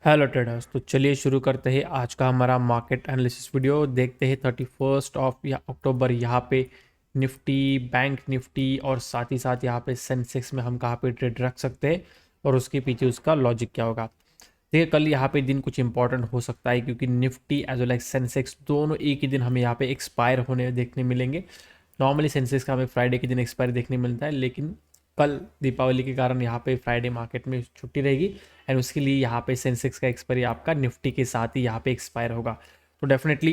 Hello traders. तो चलिए शुरू करते हैं आज का हमारा मार्केट एनालिसिस वीडियो। देखते हैं 31 ऑफ या अक्टूबर यहाँ पे निफ्टी, बैंक निफ्टी और साथ ही साथ यहाँ पे सेंसेक्स में हम कहाँ पे ट्रेड रख सकते हैं और उसके पीछे उसका लॉजिक क्या होगा। देखिए कल यहाँ पे दिन कुछ इंपॉर्टेंट हो सकता है क्योंकि Nifty as well as Sensex दोनों एक ही दिन हमें यहाँ पे एक्सपायर होने देखने मिलेंगे। नॉर्मली सेंसेक्स का हमें फ्राइडे के दिन एक्सपायर देखने मिलता है, लेकिन कल दीपावली के कारण यहाँ पे फ्राइडे मार्केट में छुट्टी रहेगी एंड उसके लिए यहाँ पे सेंसेक्स का एक्सपायरी आपका निफ्टी के साथ ही यहाँ पे एक्सपायर होगा। तो डेफिनेटली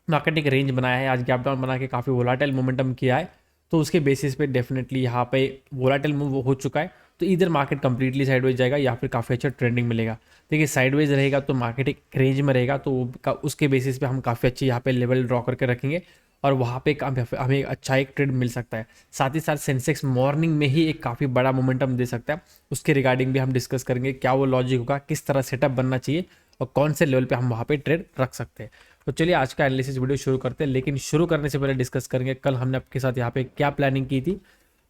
मार्केट ने एक रेंज बनाया है, आज गैप डाउन बना के काफ़ी वोलाटाइल मोमेंटम किया है, तो उसके बेसिस पे डेफिनेटली यहाँ पे वोलाटाइल मूव हो चुका है। तो इधर मार्केट कंप्लीटली साइडवेज जाएगा या फिर काफ़ी अच्छा ट्रेंडिंग मिलेगा। देखिए साइडवेज रहेगा तो मार्केट एक रेंज में रहेगा, तो उसके बेसिस पे हम काफ़ी अच्छी यहाँ पे लेवल ड्रॉ करके रखेंगे और वहाँ पे हमें एक अच्छा एक ट्रेड मिल सकता है। साथ ही साथ सेंसेक्स मॉर्निंग में ही एक काफ़ी बड़ा मोमेंटम दे सकता है, उसके रिगार्डिंग भी हम डिस्कस करेंगे क्या वो लॉजिक होगा, किस तरह सेटअप बनना चाहिए और कौन से लेवल पे हम वहाँ पे ट्रेड रख सकते हैं। तो चलिए आज का एनालिसिस वीडियो शुरू करते हैं, लेकिन शुरू करने से पहले डिस्कस करेंगे कल हमने आपके साथ यहाँ पे क्या प्लानिंग की थी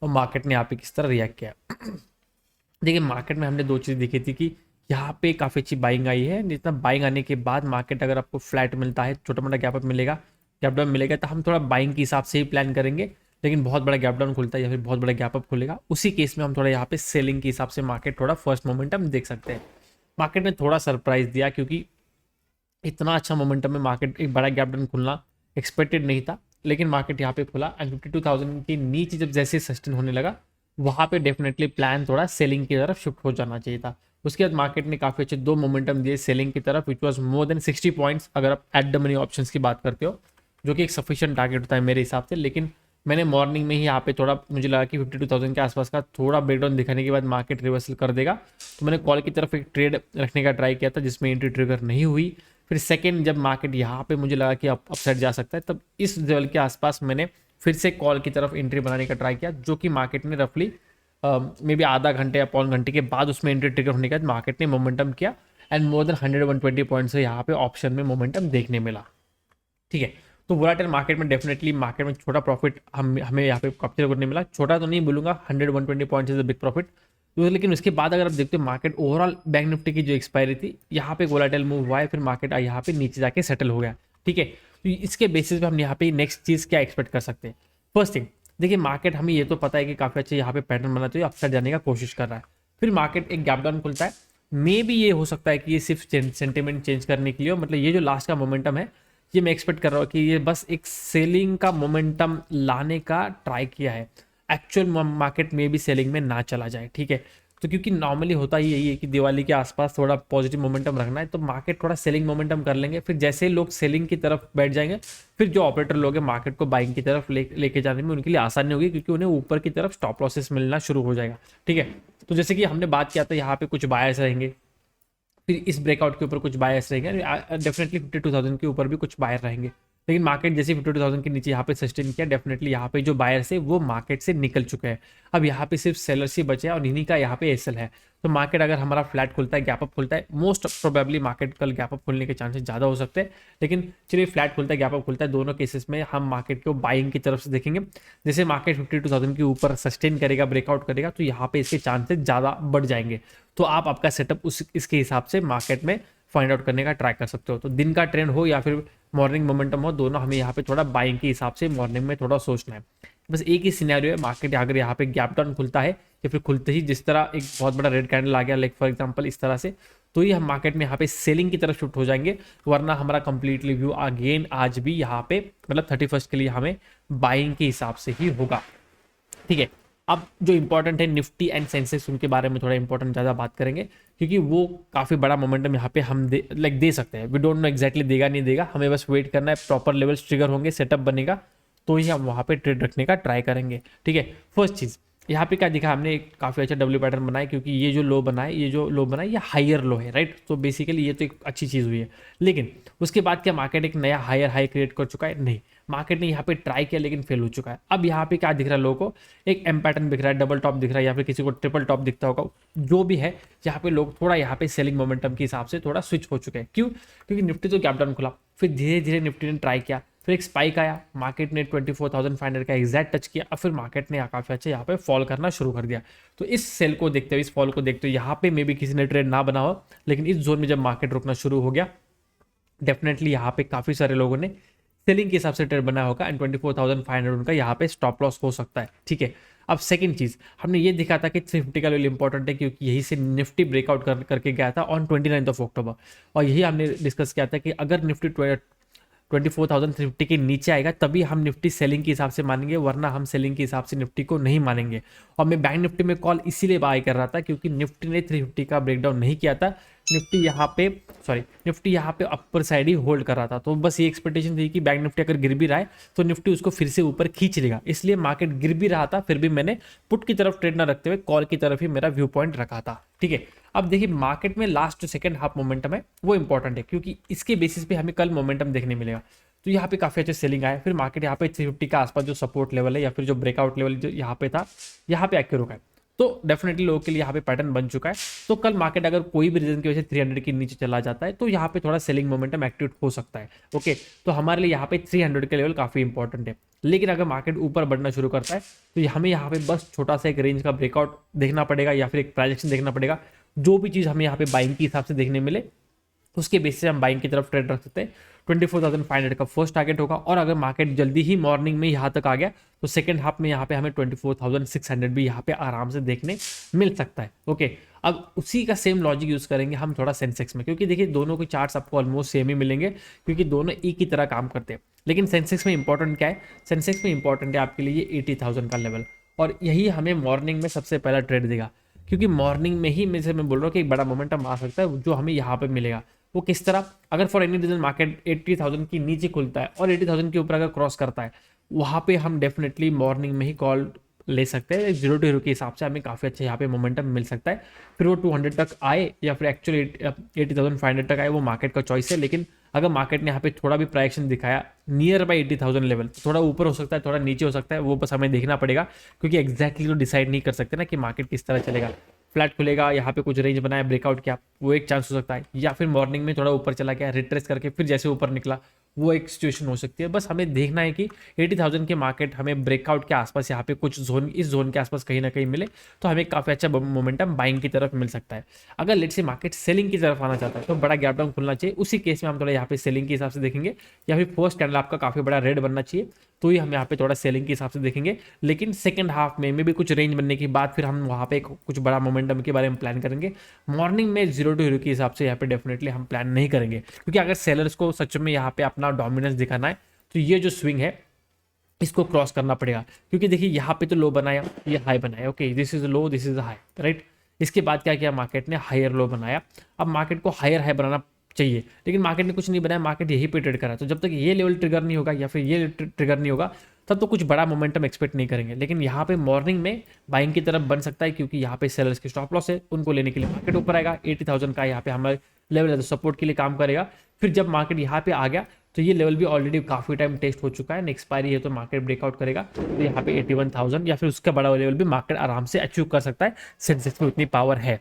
और मार्केट ने यहाँ पे किस तरह रिएक्ट किया। देखिए मार्केट में हमने दो चीज़ देखी थी कि यहाँ पे काफ़ी अच्छी बाइंग आई है, जितना बाइंग आने के बाद मार्केट अगर आपको फ्लैट मिलता है, छोटा मोटा गैप अप मिलेगा, गैप डाउन मिलेगा, तो हम थोड़ा बाइंग के हिसाब से ही प्लान करेंगे। लेकिन बहुत बड़ा गैप डाउन खुलता है या फिर बहुत बड़ा गैप अप खुलेगा, उसी केस में हम थोड़ा यहाँ पे सेलिंग के हिसाब से मार्केट थोड़ा फर्स्ट मोमेंटम देख सकते हैं। मार्केट ने थोड़ा सरप्राइज दिया क्योंकि इतना अच्छा मोमेंटम में मार्केट एक बड़ा गैप डाउन खुलना एक्सपेक्टेड नहीं था, लेकिन मार्केट यहाँ पे खुला एंड 52,000 के नीचे जब जैसे सस्टेन होने लगा वहाँ पे डेफिनेटली प्लान थोड़ा सेलिंग की तरफ शिफ्ट हो जाना चाहिए था। उसके बाद मार्केट ने काफ़ी अच्छे दो मोमेंटम दिए सेलिंग की तरफ, which was more than 60 points अगर आप एट द मनी ऑप्शंस की बात करते हो, जो कि एक सफिशिएंट टारगेट होता है मेरे हिसाब से। लेकिन मैंने मॉर्निंग में ही यहाँ पे थोड़ा मुझे लगा कि 52,000 के आसपास का थोड़ा ब्रेकडाउन दिखाने के बाद मार्केट रिवर्सल कर देगा, तो मैंने कॉल की तरफ एक ट्रेड रखने का ट्राई किया था जिसमें एंट्री ट्रिगर नहीं हुई। फिर सेकेंड जब मार्केट यहाँ पे मुझे लगा कि अपसाइड जा सकता है, तब इस लेवल के आसपास मैंने फिर से कॉल की तरफ एंट्री बनाने का ट्राई किया, जो कि मार्केट ने रफली मे बी आधा घंटे या पौन घंटे के बाद उसमें एंट्री ट्रिगर होने के बाद मार्केट ने मोमेंटम किया एंड मोर देन 100-120 पॉइंट से यहाँ पे ऑप्शन में मोमेंटम देखने मिला। ठीक है, तो वोलाटाइल मार्केट में डेफिनेटली मार्केट में छोटा प्रॉफिट हमें यहाँ पे कैप्चर करने मिला। छोटा तो नहीं बोलूंगा, 100-120 point is a big profit. तो लेकिन उसके बाद अगर आप देखते हो मार्केट ओवरऑल बैंक निफ्टी की जो एक्सपायरी थी यहाँ पे वोलाटाइल मूव हुआ है, फिर मार्केट यहाँ पे नीचे जाके सेटल हो गया। ठीक है, तो इसके बेसिस पे हम यहाँ पे नेक्स्ट चीज़ क्या एक्सपेक्ट कर सकते हैं। फर्स्ट थिंग, देखिए मार्केट हमें ये तो पता है कि काफ़ी अच्छे यहाँ पे पैटर्न बनाते हुए अपसाइड जाने का कोशिश कर रहा है, फिर मार्केट एक गैप डाउन खुलता है। मे भी ये हो सकता है कि ये सिर्फ सेंटिमेंट चेंज करने के लिए हो, मतलब ये जो लास्ट का मोमेंटम है ये मैं एक्सपेक्ट कर रहा हूँ कि ये बस एक सेलिंग का मोमेंटम लाने का ट्राई किया है, एक्चुअल मार्केट में भी सेलिंग में ना चला जाए। ठीक है, तो क्योंकि नॉर्मली होता ही यही है कि दिवाली के आसपास थोड़ा पॉजिटिव मोमेंटम रखना है, तो मार्केट थोड़ा सेलिंग मोमेंटम कर लेंगे, फिर जैसे ही लोग सेलिंग की तरफ बैठ जाएंगे फिर जो ऑपरेटर लोग हैं मार्केट को बाइंग की तरफ लेके जाने में उनके लिए आसानी होगी, क्योंकि उन्हें ऊपर की तरफ स्टॉप लॉसेस मिलना शुरू हो जाएगा। ठीक है, तो जैसे कि हमने बात किया था यहाँ पे कुछ बायर्स रहेंगे, फिर इस ब्रेकआउट के ऊपर कुछ बायर्स रहेंगे, डेफिनेटली 52,000 के ऊपर भी कुछ बायर रहेंगे। लेकिन मार्केट जैसे 52,000 के नीचे यहाँ पे सस्टेन किया, डेफिनेटली यहाँ पे जो बायर्स है वो मार्केट से निकल चुके हैं। अब यहाँ पे सिर्फ सेलर्स ही बचे हैं और इन्हीं का यहाँ पे एसएल है। तो मार्केट अगर हमारा फ्लैट खुलता है, गैप अप खुलता है, मोस्ट प्रोबेबली मार्केट कल गैप अप खुलने के चांसेस ज़्यादा हो सकते हैं, लेकिन चलिए फ्लैट खुलता है गैप अप खुलता है, दोनों केसेस में हम मार्केट को बाइंग की तरफ से देखेंगे। जैसे मार्केट 52,000 के ऊपर सस्टेन करेगा, ब्रेकआउट करेगा, तो यहाँ पे इसके चांसेस ज़्यादा बढ़ जाएंगे। तो आप आपका सेटअप इसके हिसाब से मार्केट में फाइंड आउट करने का ट्राई कर सकते हो। तो दिन का ट्रेंड हो या फिर मॉर्निंग मोमेंटम हो, दोनों हमें यहाँ पे थोड़ा बाइंग के हिसाब से मॉर्निंग में थोड़ा सोचना है। बस एक ही सिनेरियो है, मार्केट अगर यहाँ पे गैप डाउन खुलता है या फिर खुलते ही जिस तरह एक बहुत बड़ा रेड कैंडल आ गया, लाइक फॉर एग्जांपल इस तरह से, तो ही हम मार्केट में यहाँ पे सेलिंग की तरफ शिफ्ट हो जाएंगे, वरना हमारा कंप्लीटली व्यू अगेन आज भी यहाँ पे मतलब 31 के लिए हमें बाइंग के हिसाब से ही होगा। ठीक है, अब जो इंपॉर्टेंट है निफ्टी एंड सेंसेक्स, उनके बारे में थोड़ा इंपॉर्टेंट ज़्यादा बात करेंगे, क्योंकि वो काफ़ी बड़ा मोमेंटम यहाँ पे हम दे सकते हैं। वी डोंट नो एग्जैक्टली देगा नहीं देगा, हमें बस वेट करना है, प्रॉपर लेवल्स ट्रिगर होंगे, सेटअप बनेगा, तो ही हम वहाँ पे ट्रेड रखने का ट्राई करेंगे। ठीक है, फर्स्ट चीज़ यहाँ पे क्या दिखा हमने, एक काफ़ी अच्छा डब्ल्यू पैटर्न बनाया, क्योंकि ये जो लो बना है, ये हायर लो है, राइट। तो बेसिकली ये तो एक अच्छी चीज़ हुई है, लेकिन उसके बाद क्या मार्केट एक नया हायर हाई क्रिएट कर चुका है? नहीं, मार्केट ने यहाँ पे ट्राई किया लेकिन फेल हो चुका है। अब यहाँ पे क्या दिख रहा है लोगों को, एक एम पैटर्न दिख रहा है, डबल टॉप दिख रहा है, या फिर किसी को ट्रिपल टॉप दिखता होगा, जो भी है, यहाँ पे लोग थोड़ा यहाँ पे सेलिंग मोमेंटम के हिसाब से थोड़ा स्विच हो चुके हैं। क्यों? क्योंकि निफ्टी तो गैप डाउन खुला, फिर धीरे धीरे निफ्टी ने ट्राई किया, फिर एक स्पाइक आया, मार्केट ने 24,500 का एग्जैक्ट टच किया और फिर मार्केट ने काफ़ी अच्छा यहाँ पे फॉल करना शुरू कर दिया। तो इस सेल को देखते हुए, इस फॉल को देखते हुए यहाँ पे मे भी किसी ने ट्रेड ना बना हो, लेकिन इस जोन में जब मार्केट रुकना शुरू हो गया, डेफिनेटली यहाँ पे काफ़ी सारे लोगों ने सेलिंग के हिसाब से ट्रेड बनाया होगा एंड 24,500 उनका यहाँ पे स्टॉप लॉस हो सकता है। ठीक है, अब सेकंड चीज़ हमने ये दिखा था कि 350 का लेवल इंपॉर्टेंट है, क्योंकि यही से निफ्टी ब्रेकआउट करके गया था ऑन 29 अक्टूबर, और यही हमने डिस्कस किया था कि अगर निफ्टी 24,350 के नीचे आएगा तभी हम निफ्टी सेलिंग के हिसाब से मानेंगे, वरना हम सेलिंग के हिसाब से निफ्टी को नहीं मानेंगे। और मैं बैंक निफ्टी में कॉल इसीलिए बाय कर रहा था क्योंकि निफ्टी ने 350 का ब्रेकडाउन नहीं किया था, निफ्टी यहाँ पे अपर साइड ही होल्ड कर रहा था। तो बस ये एक्सपेक्टेशन थी कि बैंक निफ्टी अगर गिर भी रहा है तो निफ्टी उसको फिर से ऊपर खींच लेगा, इसलिए मार्केट गिर भी रहा था फिर भी मैंने पुट की तरफ ट्रेड ना रखते हुए कॉल की तरफ ही मेरा व्यू पॉइंट रखा था। ठीक है, अब देखिए मार्केट में लास्ट जो सेकंड हाफ मोमेंटम है वो इंपॉर्टेंट है, क्योंकि इसके बेसिस पे हमें कल मोमेंटम देखने मिलेगा। तो यहाँ पे काफी अच्छे सेलिंग आया, फिर मार्केट यहाँ पे 350 का आसपास जो सपोर्ट लेवल है या फिर जो ब्रेकआउट लेवल जो यहाँ पे था, यहाँ पे आके रुका है। तो डेफिनेटली लोगों के लिए यहाँ पे पैटर्न बन चुका है। तो कल मार्केट अगर कोई भी रीजन की वजह से 300 के नीचे चला जाता है तो यहाँ पे थोड़ा सेलिंग मोमेंटम एक्टिवेट हो सकता है। ओके, तो हमारे लिए यहाँ पे 300 के लेवल काफी इंपॉर्टेंट है। लेकिन अगर मार्केट ऊपर बढ़ना शुरू करता है तो हमें यहाँ पे बस छोटा सा एक रेंज का ब्रेकआउट देखना पड़ेगा या फिर एक प्राइजेक्शन देखना पड़ेगा। जो भी चीज़ हमें यहाँ पे बाइंग के हिसाब से देखने मिले उसके बेसिस से हम बाइंग की तरफ ट्रेड रख सकते हैं। 24,500 का फर्स्ट टारगेट होगा, और अगर मार्केट जल्दी ही मॉर्निंग में यहाँ तक आ गया तो सेकंड हाफ में यहाँ पे हमें 24,600 भी यहाँ पे आराम से देखने मिल सकता है। ओके, अब उसी का सेम लॉजिक यूज करेंगे हम थोड़ा सेंसेक्स में, क्योंकि देखिए दोनों के चार्ट्स आपको ऑलमोस्ट सेम ही मिलेंगे क्योंकि दोनों एक ही तरह काम करते हैं। लेकिन सेंसेक्स में इंपॉर्टेंट क्या है, सेंसेक्स में इंपॉर्टेंट है आपके लिए 80,000 का लेवल, और यही हमें मॉर्निंग में सबसे पहला ट्रेड देगा, क्योंकि मॉर्निंग में ही मैं बोल रहा हूँ कि एक बड़ा मोमेंटम आ सकता है जो हमें यहाँ पे मिलेगा। वो किस तरह, अगर फॉर एनी रीजन मार्केट 80,000 की नीचे खुलता है और 80,000 के ऊपर अगर क्रॉस करता है, वहाँ पे हम डेफिनेटली मॉर्निंग में ही कॉल ले सकते हैं। 0 to 0 के हिसाब से हमें काफ़ी अच्छा यहाँ पे मोमेंटम मिल सकता है। फिर वो 200 तक आए या फिर एक्चुअली 80,500 तक आए, वो मार्केट का चॉइस है। लेकिन अगर मार्केट ने यहाँ पे थोड़ा भी प्राइजेक्शन दिखाया नियर बाई 80,000 लेवल, थोड़ा ऊपर हो सकता है थोड़ा नीचे हो सकता है, वो बस हमें देखना पड़ेगा, क्योंकि एग्जैक्टली तो डिसाइड नहीं कर सकते ना कि मार्केट किस तरह चलेगा। फ्लैट खुलेगा, यहाँ पे कुछ रेंज बनाया, ब्रेकआउट किया, वो एक चांस हो सकता है, या फिर मॉर्निंग में थोड़ा ऊपर चला गया, रिट्रेस करके फिर जैसे ऊपर निकला, वो एक सिचुएशन हो सकती है। बस हमें देखना है कि 80,000 के मार्केट हमें ब्रेकआउट के आसपास यहाँ पे कुछ जोन, इस जोन के आसपास कहीं ना कहीं मिले तो हमें काफ़ी अच्छा मोमेंटम बाइंग की तरफ मिल सकता है। अगर लेट से मार्केट सेलिंग की तरफ आना चाहता है तो बड़ा गैप डाउन खुलना चाहिए, उसी केस में हम थोड़ा यहाँ पे सेलिंग के हिसाब से देखेंगे, या फिर फर्स्ट कैंडल आपका काफ़ी बड़ा रेड बनना चाहिए तो ही हम यहाँ पे थोड़ा सेलिंग के हिसाब से देखेंगे। लेकिन सेकंड हाफ में भी कुछ रेंज बनने के बाद फिर हम वहाँ पे कुछ बड़ा मोमेंटम के बारे में प्लान करेंगे। मॉर्निंग में 0 to 0 के हिसाब से यहाँ पे डेफिनेटली हम प्लान नहीं करेंगे, क्योंकि अगर सेलर्स को सच में यहाँ पे अपना डोमिनेंस दिखाना है तो ये जो स्विंग है इसको क्रॉस करना पड़ेगा। क्योंकि देखिए यहाँ पे तो लो बनाया, ये हाई बनाया, okay this is low, this is high, right. इसके बाद क्या किया, मार्केट ने हायर लो बनाया। अब मार्केट को हायर हाई बनाना चाहिए, लेकिन मार्केट ने कुछ नहीं बनाया, मार्केट यही पे ट्रेड करा। तो जब तक ये लेवल ट्रिगर नहीं होगा या फिर ये ट्रिगर नहीं होगा तब तो कुछ बड़ा मोमेंटम एक्सपेक्ट नहीं करेंगे। लेकिन यहाँ पे मॉर्निंग में बाइंग की तरफ बन सकता है, क्योंकि यहाँ पे सेलर्स के स्टॉप लॉस है, उनको लेने के लिए मार्केट ऊपर आएगा। 80,000 का यहाँ पे हमारे लेवल है तो सपोर्ट के लिए काम करेगा। फिर जब मार्केट यहाँ पे आ गया तो ये लेवल भी ऑलरेडी काफी टाइम टेस्ट हो चुका है, एक्सपायरी है तो मार्केट ब्रेकआउट करेगा। तो यहाँ पे 81,000 या फिर उसका बड़ा लेवल भी मार्केट आराम से अचीव कर सकता है, सेंसेक्स में उतनी पावर है।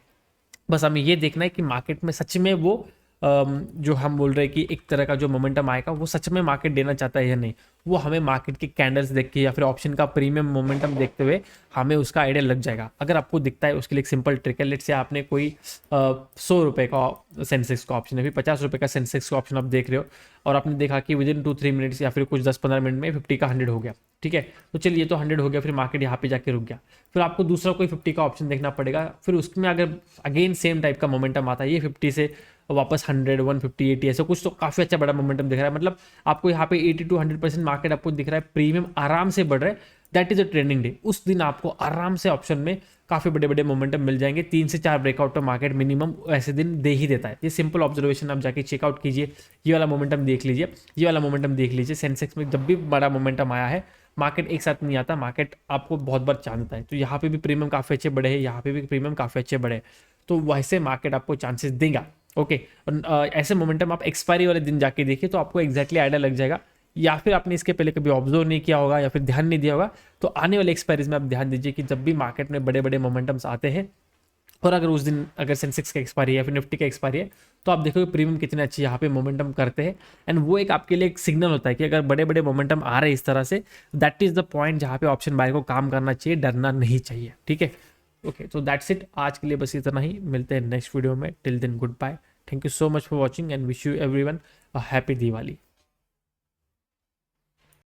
बस हमें ये देखना है कि मार्केट में सच में वो जो हम बोल रहे हैं कि एक तरह का जो मोमेंटम आएगा वो सच में मार्केट देना चाहता है या नहीं, वो हमें मार्केट के कैंडल्स देख के या फिर ऑप्शन का प्रीमियम मोमेंटम देखते हुए हमें उसका आइडिया लग जाएगा। अगर आपको दिखता है, उसके लिए एक सिंपल ट्रिक है। लेट से आपने कोई 100 रुपये का सेंसेक्स का ऑप्शन है, फिर 50 रुपये का सेंसेक्स का ऑप्शन आप देख रहे हो, और आपने देखा कि विद इन 2-3 मिनट्स या फिर कुछ 10-15 मिनट में 50 का 100 हो गया, ठीक है। तो चलिए, तो 100 हो गया, फिर मार्केट यहाँ पे जाके रुक गया, फिर आपको दूसरा कोई 50 का ऑप्शन देखना पड़ेगा। फिर उसमें अगर अगेन सेम टाइप का मोमेंटम आता है, ये 50 से वापस 100, 150, 80 ऐसा कुछ, तो काफ़ी अच्छा बड़ा मोमेंटम दिख रहा है। मतलब आपको यहाँ पे 80 to 100% मार्केट आपको दिख रहा है, प्रीमियम आराम से बढ़ रहा है, that is a trending day. उस दिन आपको आराम से ऑप्शन में काफ़ी बड़े बड़े मोमेंटम मिल जाएंगे। 3 से 4 ब्रेकआउट तो मार्केट मिनिमम ऐसे दिन दे ही देता है। ये सिंपल ऑब्जर्वेशन आप जाके चेकआउट कीजिए, ये वाला मोमेंटम देख लीजिए, ये वाला मोमेंटम देख लीजिए। सेंसेक्स में जब भी बड़ा मोमेंटम आया है, मार्केट एक साथ नहीं आता, मार्केट आपको बहुत बार जानता है। तो यहाँ पे भी प्रीमियम काफ़ी अच्छे बड़े हैं, यहाँ पे भी प्रीमियम काफ़ी अच्छे बड़े हैं, तो वैसे मार्केट आपको चांसेस देगा। ओके, ऐसे मोमेंटम आप एक्सपायरी वाले दिन जाके देखिए तो आपको एक्जैक्टली आइडिया लग जाएगा। या फिर आपने इसके पहले कभी ऑब्जर्व नहीं किया होगा या फिर ध्यान नहीं दिया होगा, तो आने वाले एक्सपायरीज में आप ध्यान दीजिए कि जब भी मार्केट में बड़े बड़े मोमेंटम्स आते हैं और अगर उस दिन अगर सेंसेक्स का एक्सपायरी है या फिर निफ्टी का एक्सपायरी है, तो आप देखोगे प्रीमियम कितने अच्छे यहाँ पे मोमेंटम करते हैं। एंड वो एक आपके लिए एक सिग्नल होता है कि अगर बड़े बड़े मोमेंटम आ रहे हैं इस तरह से, दैट इज द पॉइंट जहाँ पे ऑप्शन बायर को काम करना चाहिए, डरना नहीं चाहिए। ठीक है, ओके, तो दैट्स इट, आज के लिए बस इतना ही, मिलते हैं नेक्स्ट वीडियो में। Till then good bye, thank you so much for watching and wish you everyone a happy Diwali.